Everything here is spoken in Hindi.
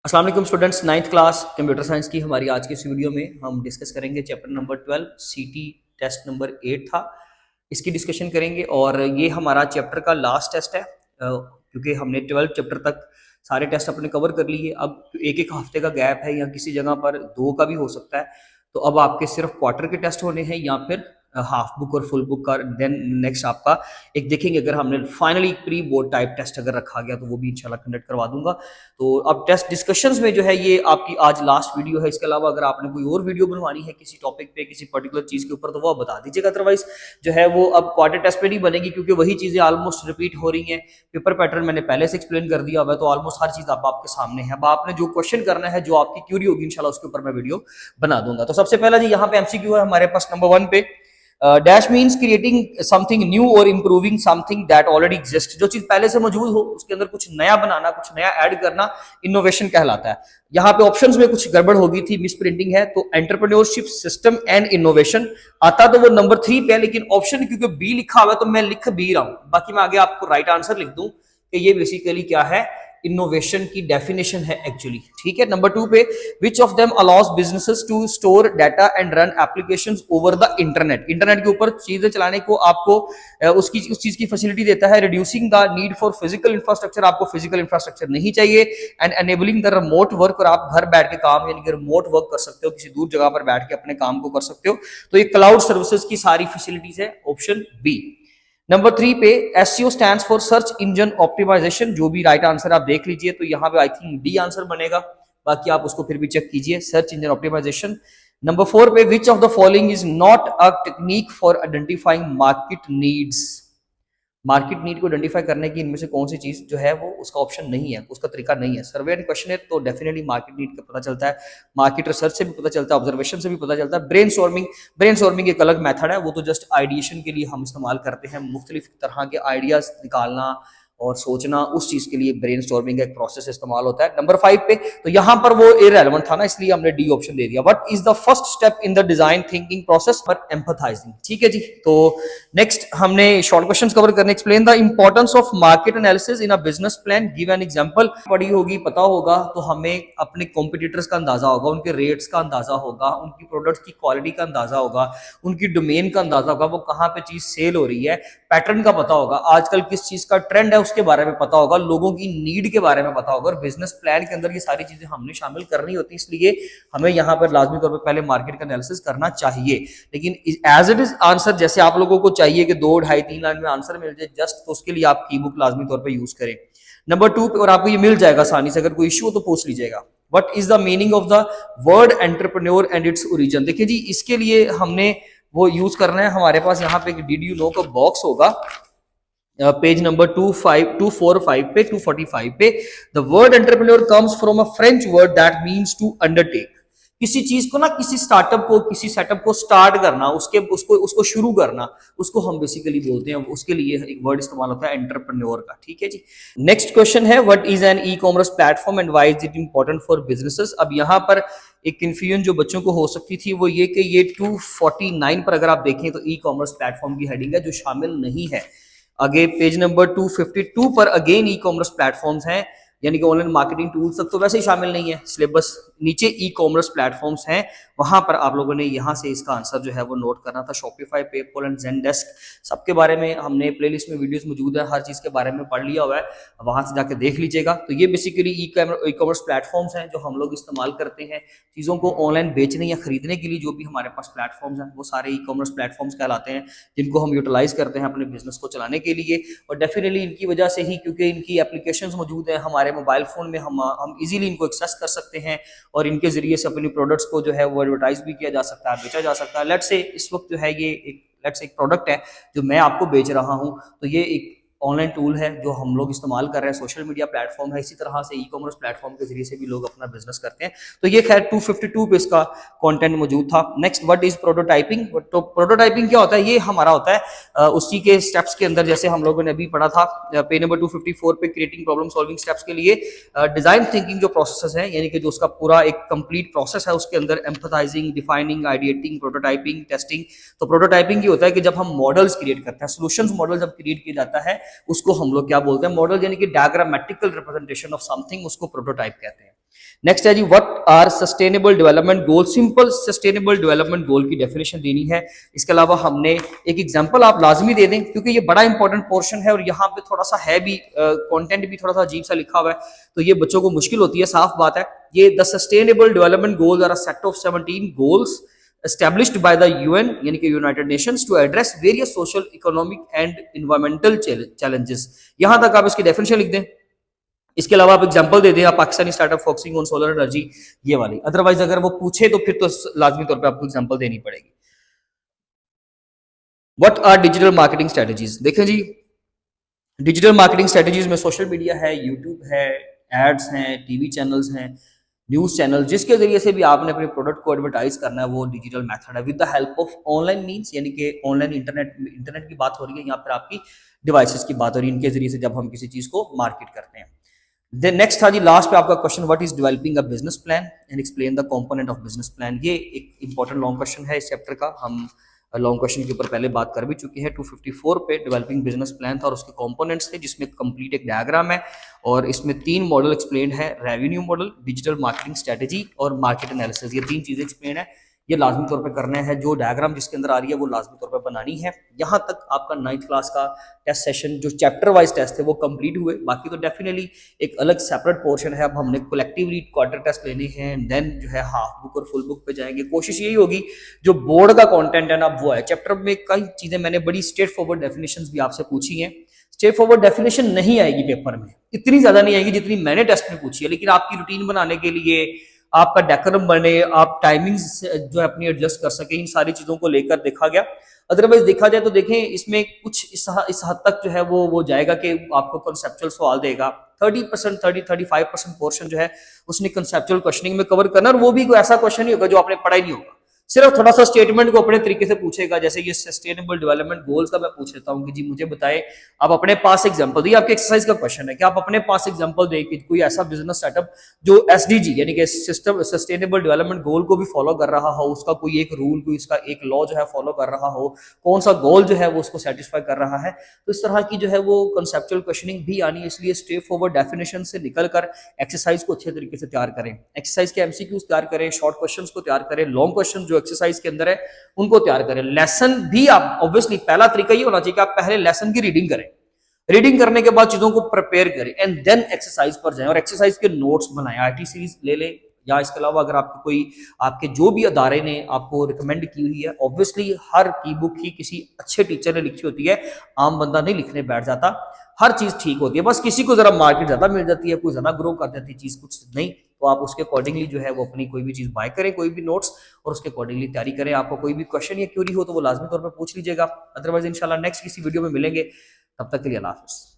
अस्सलाम वालेकुम students, ninth class computer science की हमारी आज की इस वीडियो में हम डिस्कस करेंगे चैप्टर नंबर 12 सीटी टेस्ट नंबर 8 था। इसकी डिस्कशन करेंगे और ये हमारा चैप्टर का लास्ट टेस्ट है क्योंकि हमने 12 चैप्टर तक सारे टेस्ट अपने कवर कर लिए। अब एक एक हफ्ते का गैप है या किसी जगह पर दो का भी हो सकता है, तो अब आपके सिर्फ क्वार्टर के टेस्ट होने हैं या फिर हाफ बुक और फुल बुक का। देन नेक्स्ट आपका एक देखेंगे, अगर हमने finally pre board type test अगर रखा गया तो वो भी इंशाल्लाह कंडक्ट करवा दूंगा। तो अब टेस्ट डिस्कशंस में जो है ये आपकी आज लास्ट वीडियो है। इसके अलावा अगर आपने कोई और वीडियो बनवानी है किसी टॉपिक पे, किसी पर्टिकुलर चीज के ऊपर, तो वो आप बता दीजिएगा। अदरवाइज जो है वो अब क्वार्टर टेस्ट पे नहीं बनेगी क्योंकि वही चीजें ऑलमोस्ट रिपीट हो रही हैं। पेपर पैटर्न मैंने पहले से एक्सप्लेन कर दिया हुआ है, तो ऑलमोस्ट हर चीज अब आपके सामने है। अब आपने जो क्वेश्चन करना है, जो आपकी क्यूरी होगी, इंशाल्लाह उसके ऊपर मैं वीडियो बना दूंगा। तो सबसे पहला जी यहाँ पे एमसीक्यू है हमारे पास नंबर 1 पे। Dash means creating something new और improving something that already exist. जो चीज पहले से मौजूद हो उसके अंदर कुछ नया बनाना, कुछ नया ऐड करना इनोवेशन कहलाता है। यहाँ पे ऑप्शंस में कुछ गड़बड़ होगी थी, मिस प्रिंटिंग है। तो एंटरप्रेन्योरशिप, सिस्टम एंड इनोवेशन आता तो वो नंबर 3 पे है, लेकिन ऑप्शन क्योंकि बी लिखा हुआ है तो मैं लिख भी रहा हूं। बाकी मैं आगे आपको राइट आंसर लिख दूं कि ये बेसिकली क्या है, इनोवेशन की डेफिनेशन है एक्चुअली। ठीक है, नंबर 2 पे which of them allows businesses to store data and run applications over the internet. Internet के ऊपर चीजें चलाने को आपको उस चीज की फैसिलिटी देता है। Reducing the need for physical infrastructure, आपको फिजिकल इंफ्रास्ट्रक्चर नहीं चाहिए। And enabling the remote work, और आप घर बैठ के काम यानी कि रिमोट वर्क कर सकते हो, किसी दूर जगह पर बैठ के अपने काम को कर सकते हो। तो ये क्लाउड सर्विसेज की सारी फैसिलिटीज है, ऑप्शन बी। नंबर 3 पे SEO stands for search engine optimization, जो भी राइट आंसर आप देख लीजिए। तो यहाँ पे आई थिंक डी आंसर बनेगा, बाकी आप उसको फिर भी चेक कीजिए, सर्च इंजन ऑप्टिमाइजेशन। नंबर 4 पे which of the following is not a technique for identifying market needs. Market need को आइडेंटिफाई करने की इनमें से कौन सी चीज जो है वो उसका ऑप्शन नहीं है, उसका तरीका नहीं है। सर्वे एंड क्वेश्चन है तो डेफिनेटली मार्केट नीड का पता चलता है, मार्केट रिसर्च से भी पता चलता है, ऑब्जर्वेशन से भी पता चलता है। ब्रेनस्टॉर्मिंग एक अलग मेथड है, वो तो जस्ट आइडिएशन के लिए हम इस्तेमाल करते हैं, मुख्तलिफ तरह के आइडियाज निकालना और सोचना, उस चीज के लिए ब्रेनस्टॉर्मिंग का एक प्रोसेस इस्तेमाल होता है। नंबर 5 पे तो यहां पर वो इररेलेवेंट था ना, इसलिए हमने डी ऑप्शन दे दिया। What is the first step in the design thinking process for empathising. ठीक है जी, तो नेक्स्ट हमने शॉर्ट क्वेश्चंस कवर करने। Explain the importance of market analysis in a business plan, give an example. पढ़ी होगी, पता होगा, तो हमें अपने कॉम्पिटिटर्स का अंदाजा होगा, उनके रेट्स का अंदाजा होगा, उनकी प्रोडक्ट की क्वालिटी का अंदाजा होगा, उनकी डोमेन का अंदाजा होगा, वो कहाँ पे चीज सेल हो रही है, पैटर्न का पता होगा, आजकल किस चीज का ट्रेंड है उसके बारे में पता होगा, लोगों की नीड के बारे में पता होगा। और बिजनेस प्लान के अंदर ये सारी चीजें हमने शामिल करनी होती है, इसलिए हमें यहाँ पर लाजमी तौर पर पहले मार्केट का एनालिसिस करना चाहिए। लेकिन एज इट इज आंसर जैसे आप लोगों को चाहिए कि 2, 2.5, 3 लाइन में आंसर मिल जाए जस्ट, तो उसके लिए आप की बुक लाजमी तौर पर यूज करें। नंबर 2 पे, और आपको ये मिल जाएगा आसानी से, अगर कोई इश्यू हो तो पूछ लीजिएगा। What is the meaning of the word entrepreneur and its origin. देखिए जी, इसके लिए हमने वो यूज करना है। हमारे पास यहाँ पे डिड यू नो का बॉक्स होगा, पेज नंबर 245 पे 245 पे। The word entrepreneur comes from a French word that means to undertake. किसी चीज को ना, किसी स्टार्टअप को, किसी सेटअप को स्टार्ट करना, उसको शुरू करना, उसको हम बेसिकली बोलते हैं। उसके लिए एक वर्ड इस्तेमाल होता है एंटरप्रेन्योर का। ठीक है जी, नेक्स्ट क्वेश्चन है what is an e commerce platform and why is it important for businesses. अब यहाँ पर एक कंफ्यूजन जो बच्चों को हो सकती थी वो ये कि ये 249 पर अगर आप देखें तो ई कॉमर्स प्लेटफॉर्म की हेडिंग है जो शामिल नहीं है। आगे पेज नंबर 252 पर अगेन ई कॉमर्स प्लेटफॉर्म्स हैं, यानी कि ऑनलाइन मार्केटिंग टूल्स तक तो वैसे ही शामिल नहीं है सिलेबस। नीचे ई कॉमर्स प्लेटफॉर्म्स हैं, वहां पर आप लोगों ने यहां से इसका आंसर जो है वो नोट करना था। शॉपिफाई, पेपल एंड ज़ेनडेस्क, सबके बारे में हमने प्लेलिस्ट में वीडियोस मौजूद है, हर चीज के बारे में पढ़ लिया हुआ है, वहां से जाके देख लीजिएगा। तो ये बेसिकली ई कॉमर्स प्लेटफॉर्म्स हैं जो हम लोग इस्तेमाल करते हैं चीजों को ऑनलाइन बेचने या खरीदने के लिए। जो भी हमारे पास प्लेटफॉर्म्स हैं वो सारे ई कॉमर्स प्लेटफॉर्म्स कहलाते हैं, जिनको हम यूटिलाइज करते हैं अपने बिजनेस को चलाने के लिए। और डेफिनेटली इनकी वजह से ही, क्योंकि इनकी एप्लीकेशंस मौजूद हैं हमारे मोबाइल फोन में, हम इजीली इनको एक्सेस कर सकते हैं और इनके जरिए से अपनी प्रोडक्ट्स को जो है वो एडवर्टाइज भी किया जा सकता है, बेचा जा सकता है। लेट्स से इस वक्त जो है ये एक प्रोडक्ट है जो मैं आपको बेच रहा हूं, तो ये एक ऑनलाइन टूल है जो हम लोग इस्तेमाल कर रहे हैं, सोशल मीडिया प्लेटफॉर्म है। इसी तरह से ई कॉमर्स प्लेटफॉर्म के जरिए से भी लोग अपना बिजनेस करते हैं। तो ये खैर 252 पे इसका कंटेंट मौजूद था। Next, what is prototyping. तो प्रोटोटाइपिंग क्या होता है, ये हमारा होता है उसी के स्टेप्स के अंदर, जैसे हम लोगों ने अभी पढ़ा था पेज नंबर 254 पे, क्रिएटिंग प्रॉब्लम सॉल्विंग स्टेप्स के लिए डिजाइन थिंकिंग जो प्रोसेस है, यानी कि जो उसका पूरा एक कंप्लीट प्रोसेस है, उसके अंदर एम्पैथाइजिंग, डिफाइनिंग, आइडिएटिंग, प्रोटोटाइपिंग, टेस्टिंग। तो प्रोटोटाइपिंग ये होता है कि जब हम मॉडल्स क्रिएट करते हैं, सॉल्यूशंस मॉडल जब क्रिएट किया जाता है, उसको हम लोग क्या बोलते हैं, मॉडल, यानी कि डायग्रामेटिकल रिप्रेजेंटेशन ऑफ समथिंग, उसको प्रोटोटाइप कहते हैं। नेक्स्ट है जी, what are sustainable development goal. Simple sustainable development goal की डेफिनेशन देनी है। इसके अलावा हमने एक एग्जांपल आप लाजमी दे दें, क्योंकि ये बड़ा इंपॉर्टेंट पोर्शन है और यहाँ पे थोड़ा सा है भी कंटेंट भी थोड़ा सा अजीब सा लिखा हुआ है, तो ये बच्चों को मुश्किल होती है, साफ बात है। ये the sustainable development goals are a set of 17 goals established by the UN यानी कि United Nations to address various social economic and environmental challenges. यहां तक आप इसकी डेफिनेशन लिख दें। इसके अलावा आप एग्जांपल दे दें, आप Pakistani startup focusing on solar energy, ये वाली। अदरवाइज अगर वो पूछे तो फिर तो लाजमी तौर पे आपको एग्जांपल देनी पड़ेगी। What are digital marketing strategies. देखें जी, डिजिटल मार्केटिंग स्ट्रेटजीज में सोशल मीडिया है, यूट्यूब है, एड्स हैं, टीवी चैनल्स हैं, न्यूज चैनल, जिसके जरिए से भी आपने अपने प्रोडक्ट को एडवर्टाइज करना है, वो डिजिटल मेथड है with the help of online means, यानी कि ऑनलाइन इंटरनेट की बात हो रही है, यहाँ पर आपकी डिवाइसेस की बात हो रही है, इनके जरिए से जब हम किसी चीज को मार्केट करते हैं। देन नेक्स्ट था जी, लास्ट पे आपका question, what is developing a business plan and explain the component of business plan. ये एक इंपॉर्टेंट लॉन्ग क्वेश्चन है इस चैप्टर का। हम लॉन्ग क्वेश्चन के ऊपर पहले बात कर भी चुके हैं। 254 पे डेवलपिंग बिजनेस प्लान था और उसके कंपोनेंट्स थे, जिसमें कंप्लीट एक डायग्राम है और इसमें 3 मॉडल एक्सप्लेन है, revenue model, digital marketing strategy और मार्केट एनालिसिस। ये 3 चीजें एक्सप्लेन है, ये लाजमी तौर पे करना है। जो डायग्राम जिसके अंदर आ रही है वो लाजमी तौर पे बनानी है। यहाँ तक आपका 9th क्लास का टेस्ट सेशन जो चैप्टर वाइज टेस्ट थे वो कंप्लीट हुए। बाकी तो डेफिनेटली एक अलग सेपरेट पोर्शन है। अब हमने कलेक्टिवली क्वार्टर टेस्ट लेने हैं, देन जो है हाफ बुक और फुल बुक पे जाएंगे। कोशिश यही होगी जो बोर्ड का कंटेंट है ना वो है। चैप्टर में कई चीजें मैंने बड़ी स्ट्रेट फॉरवर्ड डेफिनेशंस भी आपसे पूछी हैं। स्ट्रेट फॉरवर्ड डेफिनेशन नहीं आएगी पेपर में, इतनी ज्यादा नहीं आएगी जितनी मैंने टेस्ट में पूछी है, लेकिन आपकी रूटीन बनाने के लिए, आपका डेकोरम बने, आप टाइमिंग्स जो है अपनी एडजस्ट कर सके, इन सारी चीजों को लेकर देखा गया। अदरवाइज देखा जाए तो देखें इसमें कुछ इस हद तक जो है वो जाएगा कि आपको कंसेप्चुअल सवाल देगा। 30% 35% पोर्शन जो है उसने कंसेप्चुअल क्वेश्चनिंग में कवर करना, और वो भी कोई ऐसा क्वेश्चन नहीं होगा जो आपने पढ़ा ही नहीं होगा। सिर्फ थोड़ा सा स्टेटमेंट को अपने तरीके से पूछेगा। जैसे ये सस्टेनेबल डेवलपमेंट गोल्स का मैं पूछ लेता हूँ कि जी मुझे बताएं, आप अपने पास एग्जांपल दिए, आपके एक्सरसाइज का क्वेश्चन है कि आप अपने पास एग्जांपल दें कि कोई ऐसा बिजनेस सेटअप जो एसडीजी यानी कि सिस्टम सस्टेनेबल डेवलपमेंट गोल को भी फॉलो कर रहा हो, उसका कोई एक रूल, कोई इसका एक लॉ जो है फॉलो कर रहा हो, कौन सा गोल जो है वो उसको सेटिस्फाई कर रहा है। तो इस तरह की जो है वो कंसेप्चुअल क्वेश्चनिंग भी आनी है। इसलिए स्ट्रेट फॉरवर्ड डेफिनेशन से निकलकर एक्सरसाइज को अच्छे तरीके से तैयार करें, एक्सरसाइज के एमसीक्यूज तैयार करें, शॉर्ट क्वेश्चंस को तैयार करें, लॉन्ग क्वेश्चन जो एक्सरसाइज के अंदर है उनको तैयार करें। लेसन भी आप ऑब्वियसली पहला तरीका ये होना चाहिए कि आप पहले लेसन की रीडिंग करें, रीडिंग करने के बाद चीजों को प्रिपेयर करें एंड देन एक्सरसाइज पर जाएं और एक्सरसाइज के नोट्स बनाएं। आईटी सीरीज ले लें, या इसके अलावा अगर आपके कोई आपके जो भी अदारे ने आपको रिकमेंड की हुई है, ऑब्वियसली हर की बुक ही किसी अच्छे टीचर ने लिखी होती है, आम बंदा नहीं लिखने बैठ जाता। हर चीज ठीक होती है, बस किसी को जरा मार्केट ज्यादा मिल जाती है, कोई ज्यादा ग्रो कर जाती है चीज, कुछ नहीं। तो आप उसके अकॉर्डिंगली जो है वो अपनी कोई भी चीज बाय करें, कोई भी नोट्स, और उसके अकॉर्डिंगली तैयारी करें। आपको कोई भी क्वेश्चन या क्यूरी हो तो वो लाजमी तौर पर पूछ लीजिएगा। अदरवाइज इंशाल्लाह नेक्स्ट किसी वीडियो में मिलेंगे, तब तक के लिए अल्लाह हाफिज़।